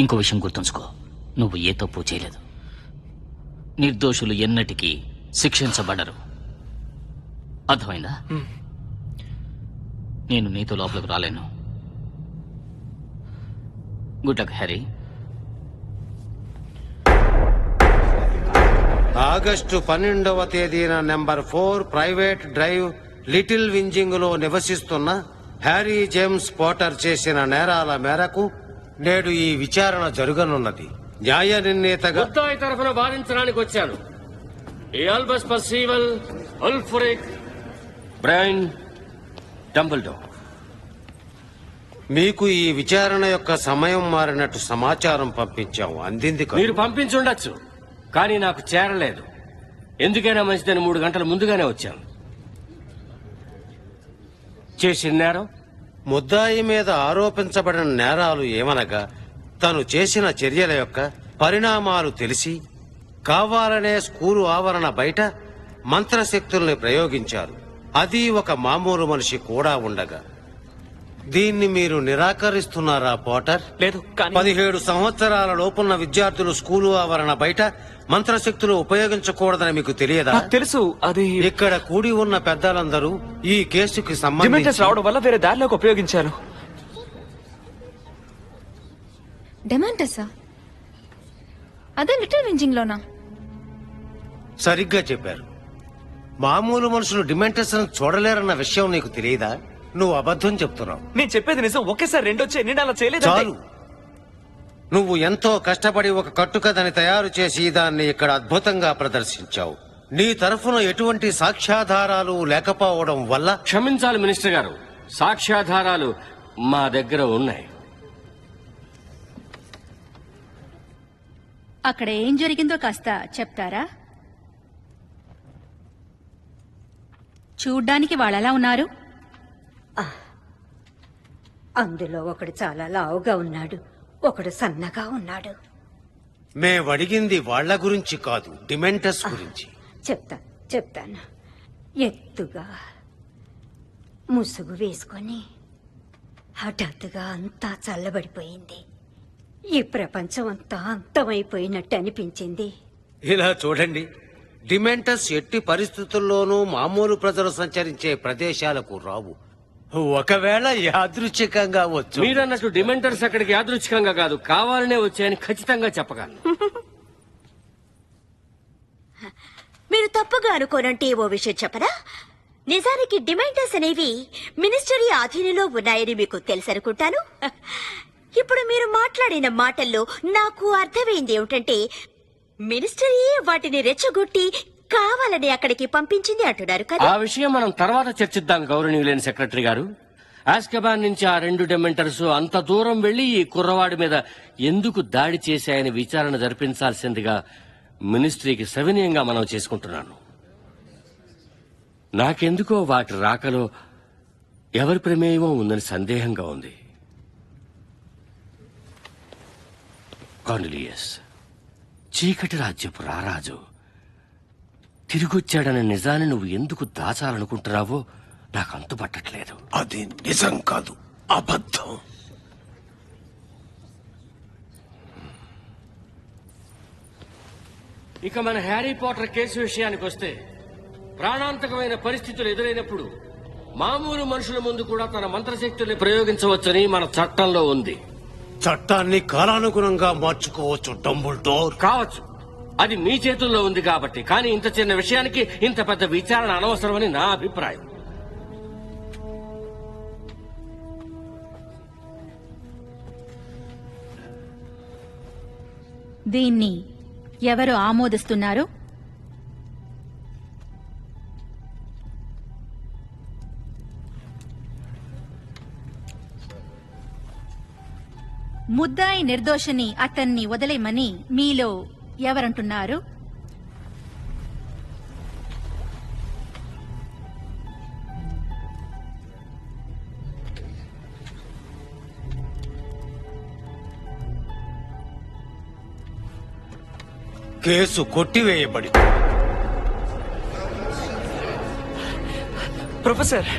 ఇంకో విషయం గుర్తుంచుకో, నువ్వు ఏ తప్పు చేయలేదు. నిర్దోషులు ఎన్నటికీ శిక్షించబడరు. అర్థమైందా? నేను నీతో లోపలికి రాలేను. Good luck Harry. ఆగస్టు 12వ తేదీన నెంబర్ 4 ప్రైవేట్ డ్రైవ్ లిటిల్ వింజింగ్ లో నివసిస్తున్న హ్యారీ జేమ్స్ పోటర్ చేసిన నేరాల మేరకు నేడు ఈ విచారణ జరగనున్నది. న్యాయ నిర్ణేతగా ముద్దాయి తరఫున వాదించడానికి వచ్చాను. ఆల్బస్ పర్సీవల్, అల్ఫ్రెడ్, బ్రైన్, డంబుల్డోర్. మీకు ఈ విచారణ యొక్క సమయం మారినట్టు సమాచారం పంపించాము. అందింది కాదు. మీరు పంపించుండొచ్చు, కానీ నాకు చేరలేదు. ఎందుకైనా మంచిదని 3 గంటల ముందుగానే వచ్చాను. చేసిన నేరం? ముద్దాయి మీద ఆరోపించబడిన నేరాలు ఏమనగా, తను చేసిన చర్యల యొక్క పరిణామాలు తెలిసి కావాలనే స్కూలు ఆవరణ బయట మంత్రశక్తుల్ని ప్రయోగించారు. అది ఒక మామూలు మనిషి కూడా ఉండగా. దీన్ని మీరు నిరాకరిస్తున్నారా పోటర్? లేదు, కానీ 17 సంవత్సరాల లోపున్న విద్యార్థులు స్కూలు ఆవరణ బయట మంత్రశక్తులు ఉపయోగించకూడదని మీకు తెలియదా? తెలుసు. అది ఇక్కడ కూడి ఉన్న పెద్దలందరూ ఈ కేసుకి సంబంధించి డిమెంటర్స్ రావడం వల్ల వేరే దారిలోకి ఉపయోగించాను. డెమాంటసా? అదే లిటిల్ వింజింగ్ లోనా? సరిగ్గా చెప్పారు. మామూలు మనుషులు డిమెంటర్స్ చూడలేరన్న విషయం నీకు తెలియదా? నువ్వు అబద్ధం చెప్తున్నావు. నేను చెప్పేది నిజం. ఒకేసారి రెండొచ్చే. నేను అలా చేయలేదు. చాలు. నువ్వు ఎంతో కష్టపడి ఒక కట్టుకథని తయారు చేసి దాన్ని ఇక్కడ అద్భుతంగా ప్రదర్శించావు. నీ తరఫున ఎటువంటి సాక్ష్యాధారాలు లేకపోవడం వల్ల క్షమించాలి మినిస్టర్ గారు, సాక్ష్యాధారాలు మా దగ్గర ఉన్నాయి. అక్కడ ఏం జరిగిందో కాస్త చెప్తారా? చూడ్డానికి వాళ్ళలా ఉన్నారు. అందులో ఒకడు చాలా లావుగా ఉన్నాడు, ఒకడు సన్నగా ఉన్నాడు. మేమడిగింది వాళ్ల గురించి కాదు, డిమెంటర్స్ గురించి. చెప్తాను. ఎత్తుగా ముసుగు వేసుకొని హఠాత్తుగా అంతా చల్లబడిపోయింది. ఈ ప్రపంచం అంతా అంతమైపోయినట్టు అనిపించింది. ఇలా చూడండి, డిమెంటర్స్ ఎట్టి పరిస్థితుల్లోనూ మామూలు ప్రజలు సంచరించే ప్రదేశాలకు రావు. ఒకవేళ యాదృచ్ఛికంగా వచ్చు. మీరన్నట్టు డిమెంటర్స్ అక్కడికి యాదృచ్ఛికంగా కాదు, కావాలనే వచ్చాయని ఖచ్చితంగా చెప్పగలను. మీరు తప్పుగా అనుకోనంటే ఓ విషయం చెప్పరా? నిజానికి డిమెంటర్స్ అనేవి మినిస్టరీ ఆధీనంలో ఉన్నాయని మీకు తెలుసనుకుంటాను. ఇప్పుడు మీరు మాట్లాడిన మాటల్లో నాకు అర్థమైంది ఏమిటంటే, మినిస్టరీ వాటిని రెచ్చగొట్టి కావాలని అక్కడికి పంపించింది అంటున్నారు కదా. ఆ విషయం మనం తర్వాత చర్చిద్దాం గౌరవనీయులైన సెక్రటరీ గారు. ఆస్కబాన్ నుంచి ఆ 2 డెమెంటర్స్ అంత దూరం వెళ్లి ఈ కుర్రవాడి మీద ఎందుకు దాడి చేశాయని విచారణ జరిపించాల్సిందిగా మినిస్ట్రీకి సవినయంగా మనం చేసుకుంటున్నాను. నాకెందుకో వాటి రాకలో ఎవరి ప్రమేయమో ఉందని సందేహంగా ఉంది. కార్నెలియస్, చీకటి రాజ్యపు రారాజు తిరిగొచ్చాడనే నిజాన్ని నువ్వు ఎందుకు దాచాలనుకుంటున్నావో నాకు అంతుపట్టట్లేదు. అది నిజం కాదు, అబద్ధం. ఇక మన హ్యారీ పాటర్ కేసు విషయానికి వస్తే, ప్రాణాంతకమైన పరిస్థితులు ఎదురైనప్పుడు మామూలు మనుషుల ముందు కూడా తన మంత్రశక్తుల్ని ప్రయోగించవచ్చని మన చట్టంలో ఉంది. చట్టాన్ని కాలానుగుణంగా మార్చుకోవచ్చు డంబుల్డోర్. కావచ్చు, అది మీ చేతుల్లో ఉంది కాబట్టి. కానీ ఇంత చిన్న విషయానికి ఇంత పెద్ద విచారణ అనవసరమని నా అభిప్రాయం. దీన్ని ఎవరు ఆమోదిస్తున్నారు? ముద్దాయి నిర్దోషిని అతన్ని వదిలేయమని మీలో ఎవరంటున్నారు? కేసు కొట్టివేయబడింది. ప్రొఫెసర్,